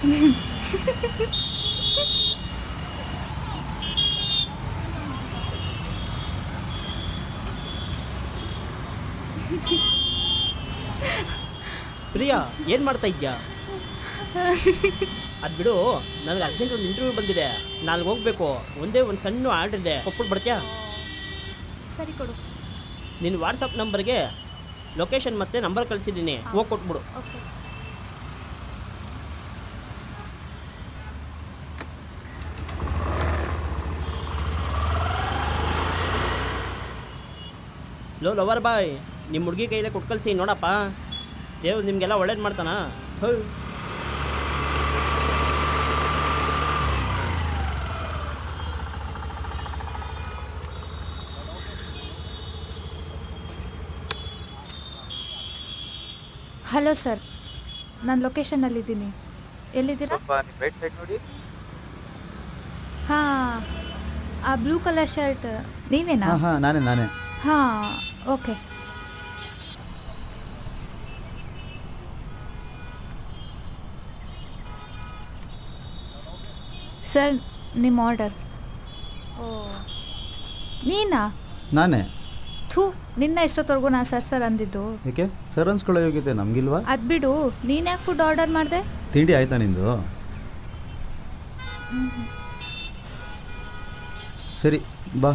ಪ್ರಿಯಾ ಏನು ಮಾಡ್ತಾ ಇದ್ಯಾ? ಅದು ಬಿಡು, ನನಗೆ ಅರ್ಜೆಂಟ್ ಒಂದು ಇಂಟರ್ವ್ಯೂ ಬಂದಿದೆ, ನಾಲ್ಗೆ ಹೋಗ್ಬೇಕು. ಒಂದೇ ಒಂದು ಸಣ್ಣ ಆರ್ಡ್ರ್ ಇದೆ, ಕೊಟ್ಬಿಟ್ಟು ಬರ್ತೀಯಾ? ಸರಿ ಕೊಡು. ನಿನ್ನ ವಾಟ್ಸಪ್ ನಂಬರ್ಗೆ ಲೊಕೇಶನ್ ಮತ್ತು ನಂಬರ್ ಕಳಿಸಿದ್ದೀನಿ, ಹೋಗಿ ಕೊಟ್ಬಿಡು. ಓಕೆ. ಲವರ್ ಬಾಯ್, ನಿಮ್ಮ ಹುಡುಗಿ ಕೈಲೇ ಕೊಟ್ಟು ಕಳಿಸಿ ನೋಡಪ್ಪ. ದೇವ್ರು ನಿಮಗೆಲ್ಲ ಒಳ್ಳೇದು ಮಾಡ್ತಾನ. ಹಲೋ ಸರ್, ನಾನು ಲೊಕೇಶನ್ನಲ್ಲಿದ್ದೀನಿ. ಎಲ್ಲಿದ್ದೀರಾ? ರೈಟ್ ಸೈಡ್ ನೋಡಿ. ಹಾಂ, ಆ ಬ್ಲೂ ಕಲರ್ ಶರ್ಟ್ ನೀವೇನಾ? ಹಾಂ ನಾನೇ. ಹಾಂ, ಓಕೆ. ಸರ್, ನಿಮ್ಮ ಆರ್ಡರ್. ಓ, ನೀನಾ? ನಾನೇ. ಥೂ, ನಿನ್ನ ಎಷ್ಟೊತ್ತವರೆಗೂ ನಾ ಸರ್ ಅಂದಿದ್ದು. ಏಕೆ ಸರ್ ಅನ್ಸ್ಕೊಳ್ಳೋ ಯೋಗ್ಯತೆ ನಮಗಿಲ್ವಾ? ಅದು ಬಿಡು, ನೀನು ಯಾಕೆ ಫುಡ್ ಆರ್ಡರ್ ಮಾಡಿದೆ? ತಿಂಡಿ ಆಯ್ತಾ ನಿಂದು? ಸರಿ ಬಾ.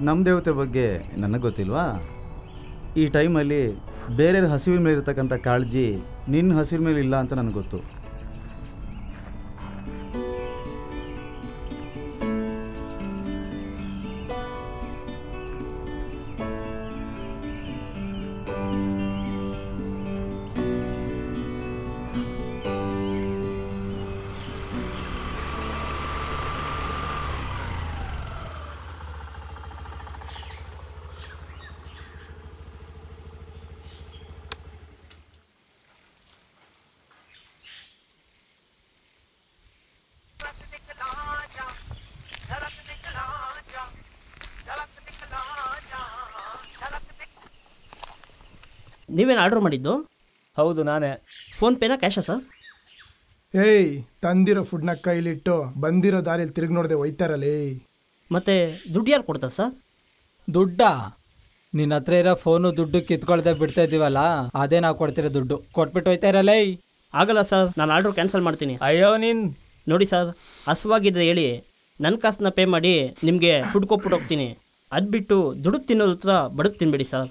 ನಮ್ಮ ದೇವತೆ ಬಗ್ಗೆ ನನಗೆ ಗೊತ್ತಿಲ್ವಾ? ಈ ಟೈಮಲ್ಲಿ ಬೇರೆಯವ್ರ ಹಸಿವಿನ ಮೇಲೆ ಇರ್ತಕ್ಕಂಥ ಕಾಳಜಿ ನಿನ್ನ ಹಸಿವಿನ ಮೇಲೆ ಇಲ್ಲ ಅಂತ ನನಗೆ ಗೊತ್ತು. ನೀವೇನು ಆರ್ಡ್ರ್ ಮಾಡಿದ್ದು? ಹೌದು ನಾನೇ. ಫೋನ್ಪೇನಾ ಕ್ಯಾಶಾ ಸರ್? ಏಯ್, ತಂದಿರೋ ಫುಡ್ನ ಕೈಲಿಟ್ಟು ಬಂದಿರೋ ದಾರಿಯಲ್ಲಿ ತಿರುಗಿ ನೋಡದೆ ಒಯ್ತಾರಲ್ಲೇ. ಮತ್ತು ದುಡ್ಡು ಯಾರು ಕೊಡ್ತಾರೆ ಸರ್? ದುಡ್ಡಾ? ನಿನ್ನ ಹತ್ರ ಇರೋ ಫೋನು ದುಡ್ಡು ಕಿತ್ಕೊಳ್ದೆ ಬಿಡ್ತಾ ಇದ್ದೀವಲ್ಲ, ಅದೇ ನಾವು ಕೊಡ್ತಿರೋ ದುಡ್ಡು. ಕೊಟ್ಬಿಟ್ಟು ಹೋಯ್ತಾ ಇರಲ್ಲ. ಆಗಲ್ಲ ಸರ್, ನಾನು ಆರ್ಡ್ರ್ ಕ್ಯಾನ್ಸಲ್ ಮಾಡ್ತೀನಿ. ಅಯ್ಯೋ ನೀನು ನೋಡಿ ಸರ್, ಹಸುವಾಗಿದ್ದರೆ ಹೇಳಿ, ನನ್ನ ಕಾಸನ್ನ ಪೇ ಮಾಡಿ ನಿಮಗೆ ಫುಡ್ ಕೊಟ್ಬಿಟ್ಟು ಹೋಗ್ತೀನಿ. ಅದು ಬಿಟ್ಟು ದುಡ್ಡು ತಿನ್ನೋದ್ರ ಹತ್ರ ಬಡದು ತಿನ್ಬೇಡಿ ಸರ್.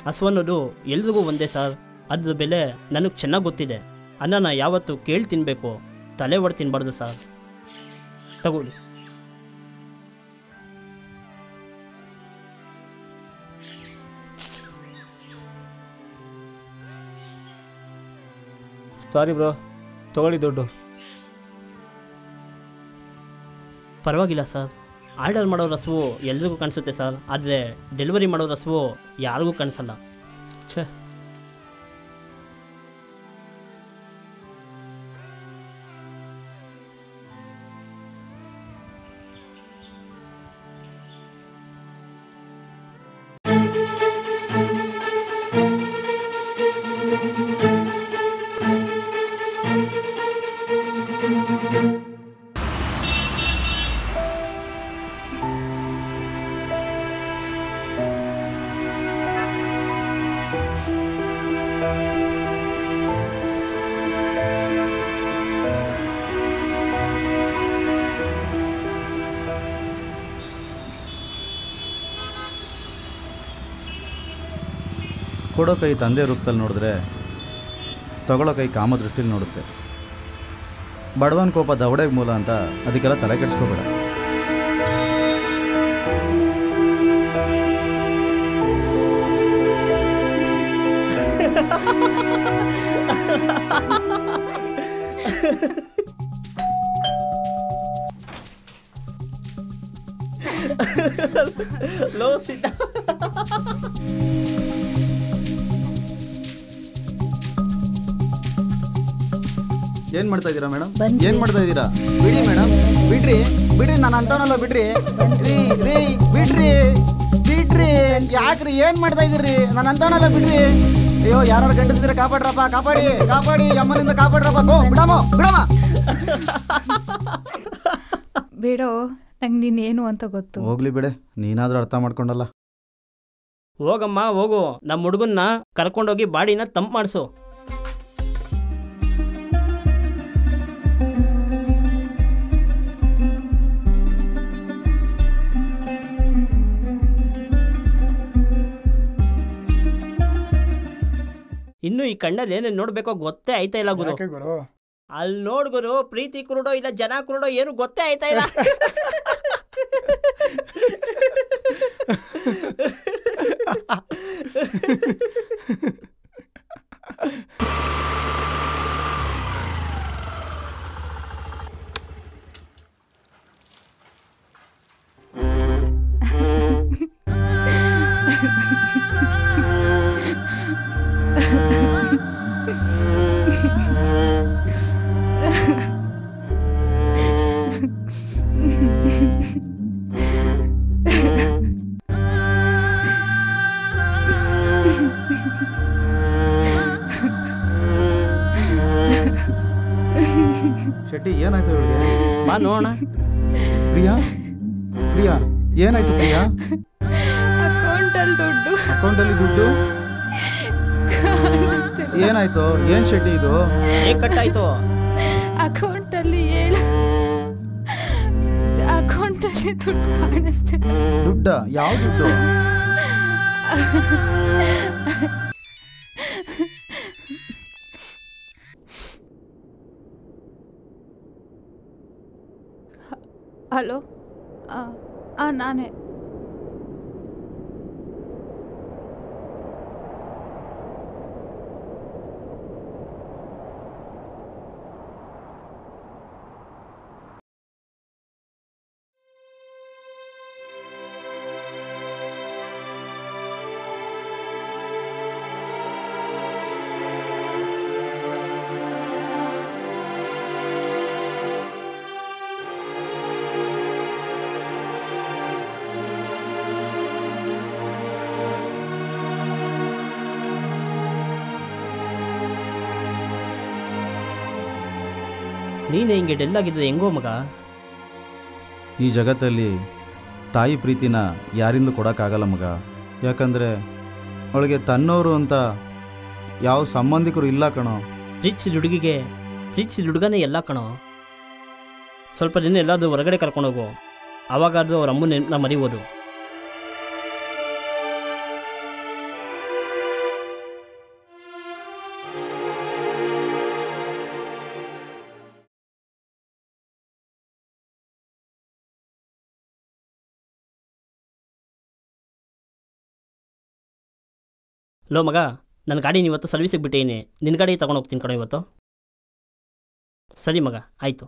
ಹಸು ಅನ್ನೋದು ಎಲ್ರಿಗೂ ಒಂದೇ ಸರ್, ಅದ್ರ ಬೆಲೆ ನನಗೆ ಚೆನ್ನಾಗಿ ಗೊತ್ತಿದೆ. ಅನ್ನನ ಯಾವತ್ತು ಕೇಳಿ ತಿನ್ನಬೇಕು, ತಲೆ ಒಡೆದು ತಿನ್ನಬಾರ್ದು ಸರ್. ತಗೊಳ್ಳಿ. ಸಾರಿ ಬ್ರೋ, ತಗೊಳ್ಳಿ ದುಡ್ಡು. ಪರವಾಗಿಲ್ಲ ಸರ್, ಆರ್ಡರ್ ಮಾಡೋ ರಸವು ಎಲ್ರಿಗೂ ಕಾಣಿಸುತ್ತೆ ಸರ್, ಆದರೆ ಡೆಲಿವರಿ ಮಾಡೋ ರಸವು ಯಾರಿಗೂ ಕಾಣಿಸಲ್ಲ. ಛೇ, ಕೊಡೋ ಕೈ ತಂದೆ ರೂಪದಲ್ಲಿ ನೋಡಿದ್ರೆ ತಗೊಳ್ಳೋ ಕೈ ಕಾಮ ದೃಷ್ಟಿಲಿ ನೋಡುತ್ತೆ. ಬಡವನ ಕೋಪ ದವಡೆಗೆ ಮೂಲ ಅಂತ ಅದಕ್ಕೆಲ್ಲ ತಲೆ ಕೆಡಿಸ್ಕೋಬೇಡ. ಏನು ಮಾಡ್ತಾ ಇದ್ದೀರಾ ಮೇಡಮ್? ಬಂದ್ವಿ. ಏನು ಮಾಡ್ತಾ ಇದ್ದೀರಾ? ಬಿಡಿ ಮೇಡಮ್, ಬಿಡ್ರಿ ಬಿಡ್ರಿ, ನಾನು ಅಂತವನಲ್ಲ, ಬಿಡ್ರಿ ರೀ ರೀ, ಬಿಡ್ರಿ ಬಿಡ್ರಿ. ಯಾಕ್ರಿ ಏನು ಮಾಡ್ತಾ ಇದ್ದೀರಿ? ನಾನು ಅಂತವನಲ್ಲ, ಬಿಡ್ರಿ. ಅಯ್ಯೋ, ಯಾರು ಗಂಡಸಿದ್ರೆ ಕಾಪಾಡ್ರಪ್ಪ, ಕಾಪಾಡಿ ಕಾಪಾಡಿ, ಅಮ್ಮನಿಂದ ಕಾಪಾಡ್ರಪ್ಪ. ಗೋ ಬಿಡಮ್ಮ ಬಿಡಮ್ಮ. ಬಿಡೋ, ನಂಗೆ ನೀನೇನು ಅಂತ ಗೊತ್ತು. ಹೋಗ್ಲಿ ಬಿಡೆ, ನೀನಾದ್ರೂ ಅರ್ಥ ಮಾಡ್ಕೊಂಡಲ್ಲ. ಹೋಗಮ್ಮ ಹೋಗು, ನಮ್ಮ ಹುಡುಗನ್ನ ಕರ್ಕೊಂಡೋಗಿ ಬಾಡಿನ ತಂಪು ಮಾಡಿಸು. ಇನ್ನು ಈ ಕಣ್ಣಲ್ಲಿ ಏನೇನು ನೋಡ್ಬೇಕೋ ಗೊತ್ತೇ ಆಯ್ತಾ ಇಲ್ಲ ಗುರು. ಯಾಕೆ ಗುರು? ಅಲ್ಲಿ ನೋಡ್ ಗುರು, ಪ್ರೀತಿ ಕುರುಡೋ ಇಲ್ಲ ಜನ ಕುರುಡೋ ಏನು ಗೊತ್ತೇ ಆಯ್ತಾ ಇಲ್ಲ. ಶೆಟ್ಟಿ, ಏನಾಯ್ತು ಇವಳಿಗೆ? ಬಾ ನೋಡೋಣ. ಪ್ರಿಯಾ ಪ್ರಿಯಾ, ಏನಾಯ್ತು ಪ್ರಿಯಾ? ಅಕೌಂಟಲ್ಲಿ ದುಡ್ಡು ಅಕೌಂಟಲ್ಲಿ ದುಡ್ಡು ಕಾಣಿಸ್ತಿಲ್ಲ. ಏನಾಯ್ತು? ಏನ್ ಶೆಟ್ಟಿ ಇದು? ಹೇಗೆ ಕಟ್ಟಾಯ್ತು? ಅಕೌಂಟಲ್ಲಿ ಅಕೌಂಟಲ್ಲಿ ದುಡ್ಡು ಕಾಣಿಸ್ತಿಲ್ಲ. ದುಡ್ಡ? ಯಾವ ದುಡ್ಡು? ಹಲೋ, ನಾನೇ. ನೀನೇ ಹಿಂಗೆ ಡೆಲ್ ಆಗಿದ್ದೆ ಹೆಂಗೋ ಮಗ? ಈ ಜಗತ್ತಲ್ಲಿ ತಾಯಿ ಪ್ರೀತಿನ ಯಾರಿಂದಲೂ ಕೊಡೋಕ್ಕಾಗಲ್ಲ ಮಗ. ಯಾಕಂದರೆ ಅವಳಿಗೆ ತನ್ನವರು ಅಂತ ಯಾವ ಸಂಬಂಧಿಕರು ಇಲ್ಲ ಕಣೋ. ರಿಚ್ ಹುಡುಗಿಗೆ ರಿಚ್ ಹುಡುಗನೇ ಎಲ್ಲ ಕಣೋ. ಸ್ವಲ್ಪ ದಿನ ಎಲ್ಲಾದರೂ ಹೊರಗಡೆ ಕರ್ಕೊಂಡೋಗು, ಆವಾಗಾದ್ರೂ ಅವ್ರ ಅಮ್ಮನ ನೆನಪನ್ನ ಮರಿಬೋದು. ಲೋ ಮಗ, ನನ್ನ ಗಾಡಿನ ಇವತ್ತು ಸರ್ವಿಸಿಗೆ ಬಿಟ್ಟೇನಿ, ನಿನ್ನ ಗಾಡಿ ತೊಗೊಂಡು ಹೋಗ್ತೀನಿ ಕಣೋ ಇವತ್ತು. ಸರಿ ಮಗ, ಆಯಿತು.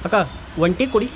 ಅಕ್ಕ, ಒಂದು ಟೀ ಕೊಡಿ.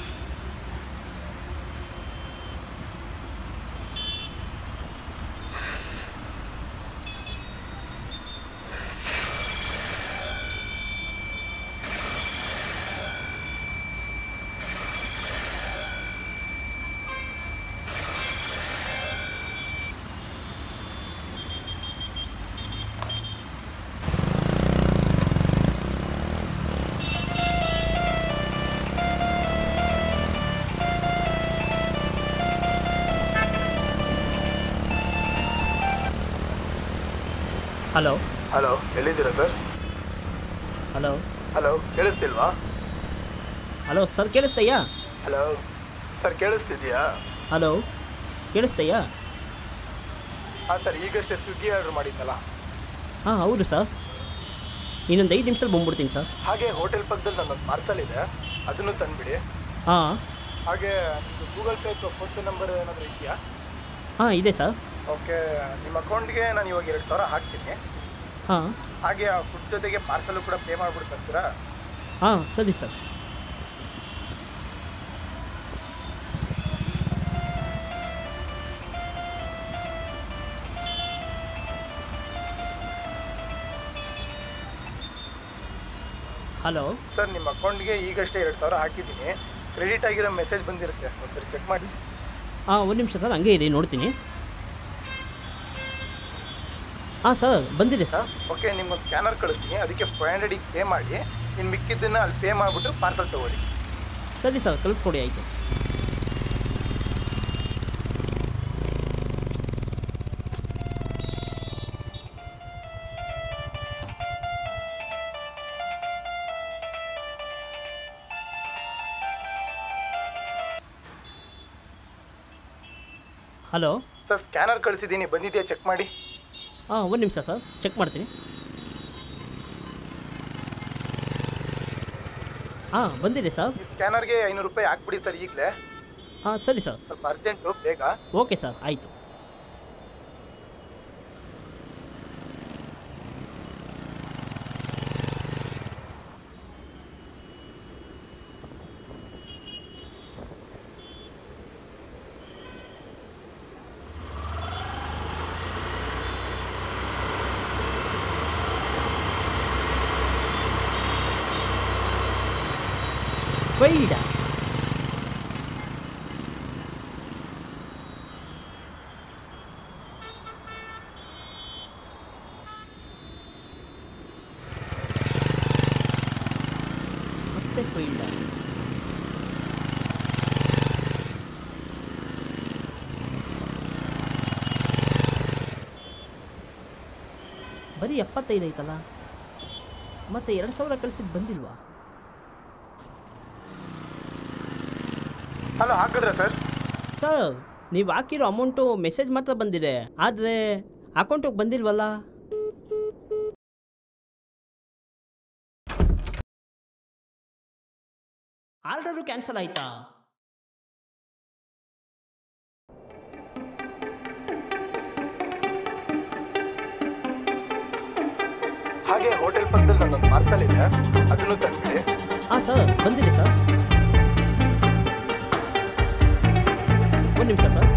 ಹಲೋ ಹಲೋ, ಎಲ್ಲಿದ್ದೀರಾ ಸರ್? ಹಲೋ ಹಲೋ, ಕೇಳಿಸ್ತಿಲ್ವಾ? ಹಲೋ ಸರ್, ಕೇಳಿಸ್ತಯ್ಯಾ? ಹಲೋ ಸರ್, ಕೇಳಿಸ್ತಿದ್ಯಾ? ಹಲೋ, ಕೇಳಿಸ್ತಯ್ಯಾ? ಹಾಂ ಸರ್, ಈಗಷ್ಟೇ ಸ್ವಿಗ್ಗಿ ಆರ್ಡರ್ ಮಾಡಿದ್ದಲ್ಲ. ಹಾಂ ಹೌದು ಸರ್, ಇನ್ನೊಂದು 5 ನಿಮಿಷದಲ್ಲಿ ಬಂದ್ಬಿಡ್ತೀನಿ ಸರ್. ಹಾಗೆ ಹೋಟೆಲ್ ಪಕ್ಕದಲ್ಲಿ ನನ್ನೊಂದು ಪಾರ್ಸಲ್ ಇದೆ, ಅದನ್ನು ತಂದುಬಿಡಿ. ಹಾಂ ಹಾಗೆ ನಿಮ್ಮದು ಗೂಗಲ್ ಪೇ ಅಥವಾ ಫೋನ್ಪೇ ನಂಬರ್ ಏನಾದರೂ ಇದೆಯಾ? ಹಾಂ ಇದೆ ಸರ್. ಓಕೆ, ನಿಮ್ಮ ಅಕೌಂಟ್ಗೆ ನಾನು ಇವಾಗ 2,000 ಹಾಕ್ತೀನಿ. ಹಾಂ ಹಾಗೆ ಆ ಫುಡ್ ಜೊತೆಗೆ ಪಾರ್ಸಲು ಕೂಡ ಪೇ ಮಾಡಿಬಿಟ್ಟು ಬರ್ತೀರಾ? ಹಾಂ ಸರಿ ಸರ್. ಹಲೋ ಸರ್ ನಿಮ್ಮ ಅಕೌಂಟ್ಗೆ ಈಗಷ್ಟೇ 2,000 ಹಾಕಿದ್ದೀನಿ. ಕ್ರೆಡಿಟ್ ಆಗಿರೋ ಮೆಸೇಜ್ ಬಂದಿರುತ್ತೆ, ಒಂದ್ಸರಿ ಚೆಕ್ ಮಾಡಿ. ಒಂದು ನಿಮಿಷ ಸರ್, ಹಂಗೆ ಇರಿ, ನೋಡ್ತೀನಿ. ಸರ್ ಬಂದಿದೆ ಸರ್. ಓಕೆ, ನಿಮ್ಗೊಂದು ಸ್ಕ್ಯಾನರ್ ಕಳಿಸ್ತೀನಿ, ಅದಕ್ಕೆ 500 ಪೇ ಮಾಡಿ. ಇನ್ನು ಮಿಕ್ಕಿದ್ದನ್ನು ಅಲ್ಲಿ ಪೇ ಮಾಡಿಬಿಟ್ಟು ಪಾರ್ಸಲ್ ತೊಗೊಳ್ಳಿ. ಸರಿ ಸರ್, ಕಳಿಸ್ಕೊಡಿ. ಆಯಿತು. ಹಲೋ ಸರ್, ಸ್ಕ್ಯಾನರ್ ಕಳಿಸಿದ್ದೀನಿ, ಬಂದಿದೆಯಾ ಚೆಕ್ ಮಾಡಿ. ಒಂದು ನಿಮಿಷ ಸರ್, ಚೆಕ್ ಮಾಡ್ತೀನಿ. ಬಂದಿದೆ ಸರ್. ಈ ಸ್ಕ್ಯಾನರ್ಗೆ 500 ರೂಪಾಯಿ ಹಾಕ್ಬಿಡಿ ಸರ್ ಈಗಲೇ. ಸರಿ ಸರ್. ಸ್ವಲ್ಪ ಅರ್ಜೆಂಟು, ಬೇಗ. ಓಕೆ ಸರ್, ಆಯಿತು. ಬೇಡ. ಮತ್ತೆ ಫೈಲ್ಡ. ಬರೀ 75 ಐತಲ್ಲ, ಮತ್ತೆ 2,000 ಕಳಿಸಿದ್ದು ಬಂದಿಲ್ವಾ? Hello, ಹಾಕಿದ್ರಾ sir? ಸರ್, ನೀವು ಹಾಕಿರೋ ಅಮೌಂಟು ಮೆಸೇಜ್ ಮಾತ್ರ ಬಂದಿದೆ, ಆದರೆ ಅಕೌಂಟಿಗೆ ಬಂದಿಲ್ವಲ್ಲ. ಆರ್ಡರು ಕ್ಯಾನ್ಸಲ್ ಆಯ್ತಾ? ಹಾಗೆ ಹೋಟೆಲ್ ಪಕ್ಕದಲ್ಲಿ ನನ್ನೊಂದು ಪಾರ್ಸಲ್ ಇದೆ, ಅದನ್ನು ತಂದ್ಬಿಡಿ. ಸರ್, ಬಂದಿದೆ ಸರ್. ಒಂದು ನಿಮಿಷ ಸರ್.